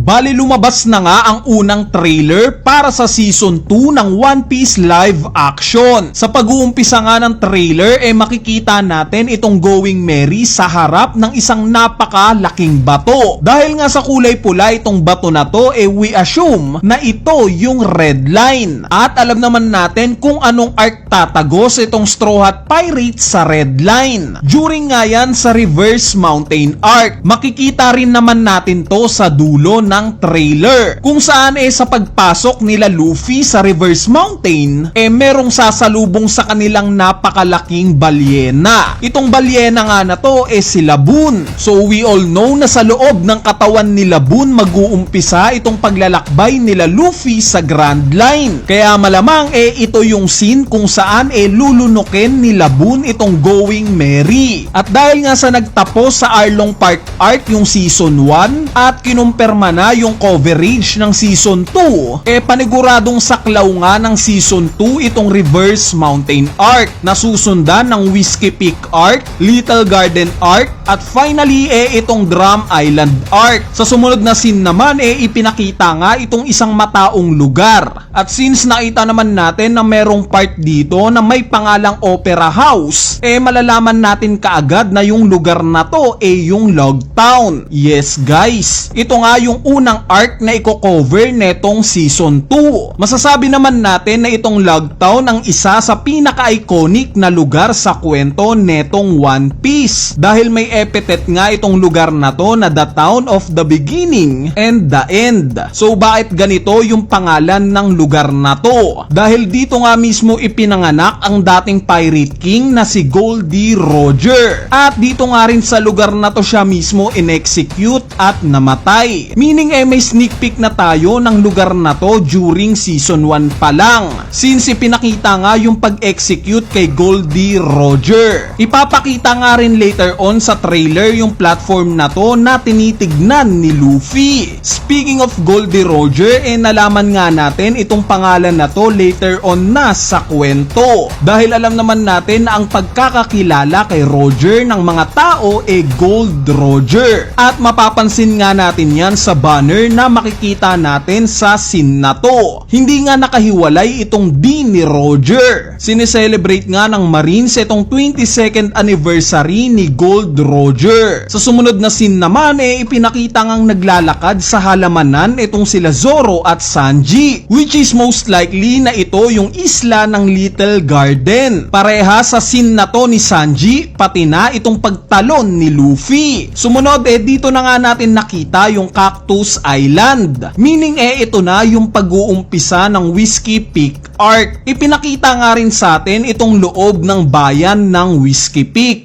Bali lumabas na nga ang unang trailer para sa Season 2 ng One Piece live action. Sa pag-uumpisa nga ng trailer makikita natin itong Going Merry sa harap ng isang napakalaking bato. Dahil nga sa kulay pula itong bato na to we assume na ito yung Red Line. At alam naman natin kung anong arc tatagos itong Straw Hat Pirates sa Red Line. During nga yan sa Reverse Mountain Arc. Makikita rin naman natin to sa dulo ng trailer kung saan sa pagpasok nila Luffy sa Reverse Mountain merong sasalubong sa kanilang napakalaking balyena. Itong balyena nga na to si Laboon. So we all know na sa loob ng katawan ni Laboon mag-uumpisa itong paglalakbay nila Luffy sa Grand Line. Kaya malamang ito yung scene kung saan lulunukin ni Laboon itong Going Merry. At dahil nga sa nagtapos sa Arlong Park Arc yung Season 1 at kinumpirma na yung coverage ng Season 2, paniguradong saklaw nga ng Season 2 itong Reverse Mountain Arc na susundan ng Whiskey Peak Arc, Little Garden Arc, at finally itong Drum Island Arc. Sa sumunod na scene naman ipinakita nga itong isang mataong lugar. At since nakita naman natin na merong part dito na may pangalang Opera House, malalaman natin kaagad na yung lugar na to yung Log Town. Yes guys, ito nga yung unang arc na i-cover netong Season 2. Masasabi naman natin na itong Log Town ang isa sa pinaka-iconic na lugar sa kwento netong One Piece. Dahil may epithet nga itong lugar na to na the town of the beginning and the end. So bakit ganito yung pangalan ng lugar na to? Dahil dito nga mismo ipinanganak ang dating Pirate King na si Goldie Roger. At dito nga rin sa lugar na to siya mismo in-execute at namatay. Meaning may sneak peek na tayo ng lugar na to during Season 1 pa lang. Since ipinakita nga yung pag-execute kay Goldie Roger. Ipapakita nga rin later on sa trailer yung platform na to na tinitignan ni Luffy. Speaking of Goldie Roger, nalaman nga natin itong pangalan na to later on na sa kwento. Dahil alam naman natin na ang pagkakakilala kay Roger ng mga tao Gold Roger. At mapapansin nga natin yan sa banner na makikita natin sa scene na to. Hindi nga nakahiwalay itong D ni Roger. Sineselebrate nga ng Marines itong 22nd anniversary ni Gold Roger. Sa sumunod na scene naman ipinakita ngang naglalakad sa halamanan itong sila Zoro at Sanji, which is most likely na ito yung isla ng Little Garden. Pareha sa scene na to ni Sanji pati na itong pagtalon ni Luffy. Sumunod dito na nga natin nakita yung Cactus Island. Meaning ito na yung pag-uumpisa ng Whiskey Peak Arc. Ipinakita nga rin sa atin itong loob ng bayan ng Whiskey Peak.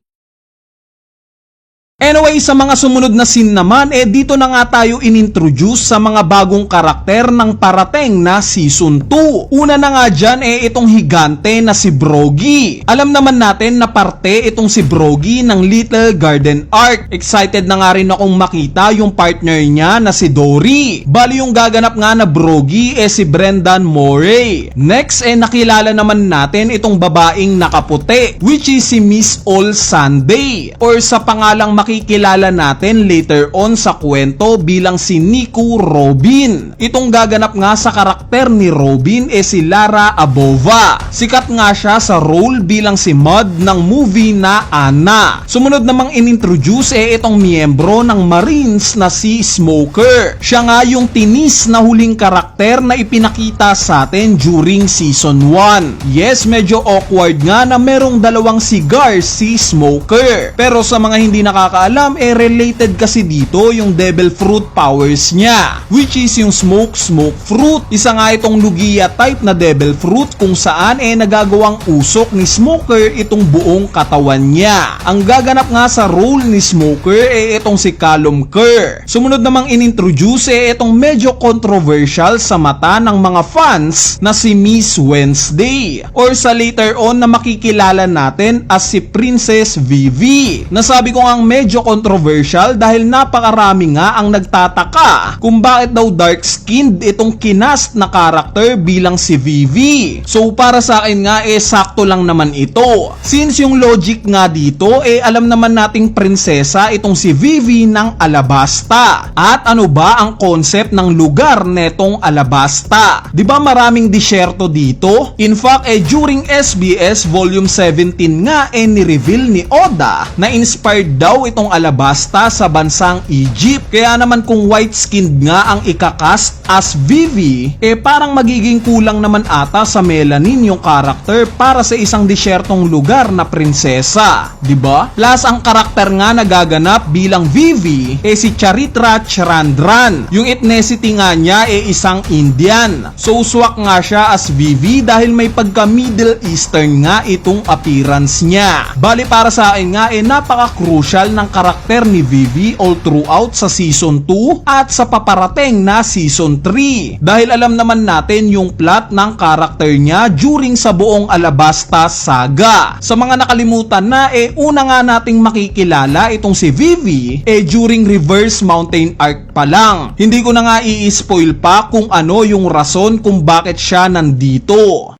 Anyway, sa mga sumunod na scene naman, dito na nga tayo inintroduce sa mga bagong karakter ng parating na Season 2. Una na nga dyan, itong higante na si Brogy. Alam naman natin na parte itong si Brogy ng Little Garden Arc. Excited na nga rin akong makita yung partner niya na si Dory. Bali yung gaganap nga na Brogy si Brendan Morey. Next, nakilala naman natin itong babaeng nakaputi, which is si Miss All Sunday, or sa pangalang makikilala natin later on sa kwento bilang si Nico Robin. Itong gaganap nga sa karakter ni Robin si Lara Abova. Sikat nga siya sa role bilang si Mud ng movie na Anna. Sumunod namang inintroduce itong miyembro ng Marines na si Smoker. Siya nga yung tinis na huling karakter na ipinakita sa atin during Season 1. Yes, medyo awkward nga na merong dalawang cigar si Smoker. Pero sa mga hindi nakakaalam, related kasi dito yung Devil Fruit powers niya, which is yung Smoke Fruit. Isa nga itong Lugia type na Devil Fruit kung saan nagagawang usok ni Smoker itong buong katawan niya. Ang gaganap nga sa role ni Smoker itong si Callum Kerr. Sumunod namang inintroduce itong medyo controversial sa mata ng mga fans na si Miss Wednesday, or sa later on na makikilala natin as si Princess Vivi. Nasabi ko nga medyo medyo controversial dahil napakarami nga ang nagtataka kung bakit daw dark-skinned itong kinast na karakter bilang si Vivi. So para sa akin nga sakto lang naman ito. Since yung logic nga dito alam naman nating prinsesa itong si Vivi ng Alabasta. At ano ba ang concept ng lugar netong Alabasta? 'Di ba maraming disyerto dito? In fact during SBS Volume 17 nga ni-reveal ni Oda na inspired daw itong Alabasta sa bansang Egypt. Kaya naman kung white-skinned nga ang ikakast as Vivi, parang magiging kulang naman ata sa melanin yung karakter para sa isang disyertong lugar na prinsesa. Diba? Plus ang karakter nga nagaganap bilang Vivi si Charitra Chandran. Yung ethnicity nga niya isang Indian. So swak nga siya as Vivi dahil may pagka Middle Eastern nga itong appearance niya. Bali para sa akin nga napaka-crucial ng karakter ni Vivi all throughout sa Season 2 at sa paparating na Season 3. Dahil alam naman natin yung plot ng karakter niya during sa buong Alabasta saga. Sa mga nakalimutan na una nga nating makikilala itong si Vivi during Reverse Mountain Arc pa lang. Hindi ko na nga i-spoil pa kung ano yung rason kung bakit siya nandito.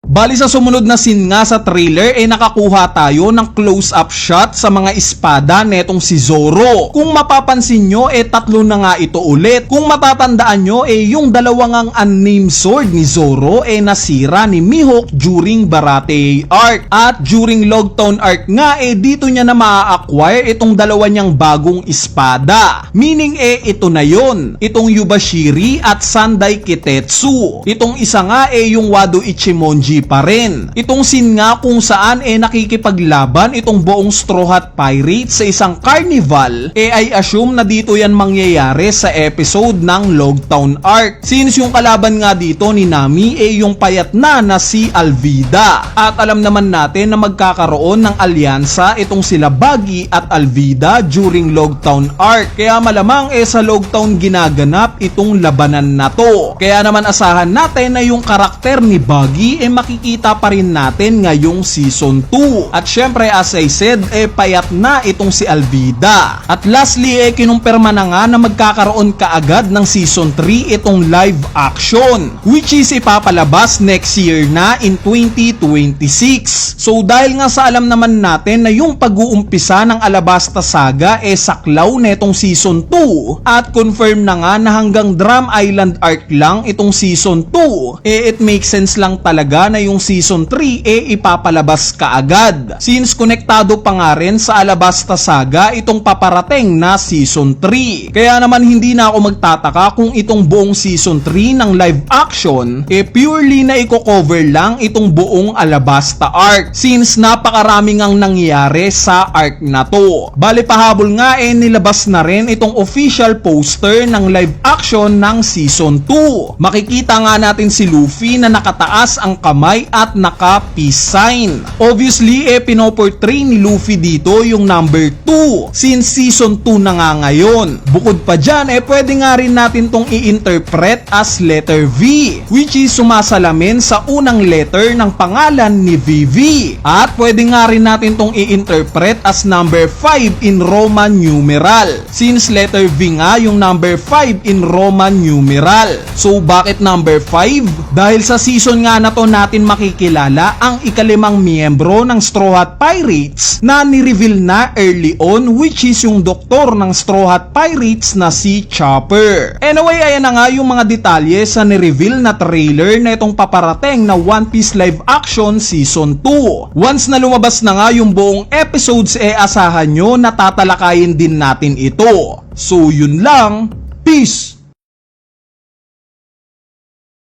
Bali sa sumunod na scene nga sa trailer nakakuha tayo ng close-up shot sa mga espada netong si Zoro. Kung mapapansin nyo tatlo na nga ito ulit. Kung matatandaan nyo yung dalawang unnamed sword ni Zoro nasira ni Mihawk during Baratie arc. At during Logtown arc nga dito niya na ma-acquire itong dalawa niyang bagong espada. Meaning ito na yon. Itong Yubashiri at Sandai Kitetsu. Itong isa nga yung Wado Ichimonji pa rin. Itong scene nga kung saan nakikipaglaban itong buong Straw Hat Pirates sa isang carnival ay assume na dito yan mangyayari sa episode ng Logtown arc. Since yung kalaban nga dito ni Nami yung payat na si Alvida. At alam naman natin na magkakaroon ng alyansa itong sila Buggy at Alvida during Logtown arc. Kaya malamang sa Logtown ginaganap itong labanan na to. Kaya naman asahan natin na yung karakter ni Buggy makikita pa rin natin ngayong Season 2. At syempre as I said, payat na itong si Alvida. At lastly, kinumpirma na nga na magkakaroon kaagad ng Season 3 itong live action, which is ipapalabas next year na in 2026. So dahil nga sa alam naman natin na yung pag-uumpisa ng Alabasta Saga saklaw netong Season 2 at confirm na nga na hanggang Drum Island arc lang itong Season 2, it makes sense lang talaga na yung Season 3 ipapalabas kaagad. Since konektado pa nga rin sa Alabasta Saga itong paparating na Season 3. Kaya naman hindi na ako magtataka kung itong buong Season 3 ng live action purely na i-cover lang itong buong Alabasta arc. Since napakarami ngang nangyayari sa arc na to. Bali pahabol nga nilabas na rin itong official poster ng live action ng Season 2. Makikita nga natin si Luffy na nakataas ang kamay at naka-peace sign. Obviously, pinoportray ni Luffy dito yung number 2 since Season 2 na nga ngayon. Bukod pa dyan, pwede nga rin natin tong i-interpret as letter V, which is sumasalamin sa unang letter ng pangalan ni Vivi. At pwede nga rin natin tong i-interpret as number 5 in Roman numeral, since letter V nga yung number 5 in Roman numeral. So bakit number 5? Dahil sa season nga na to natin makikilala ang ikalimang miyembro ng Straw Hat Pirates na ni-reveal na early on, which is yung doktor ng Straw Hat Pirates na si Chopper. Anyway, ayan na nga yung mga detalye sa ni-reveal na trailer na itong paparating na One Piece live action Season 2. Once na lumabas na nga yung buong episodes, asahan nyo na tatalakayin din natin ito. So yun lang, peace!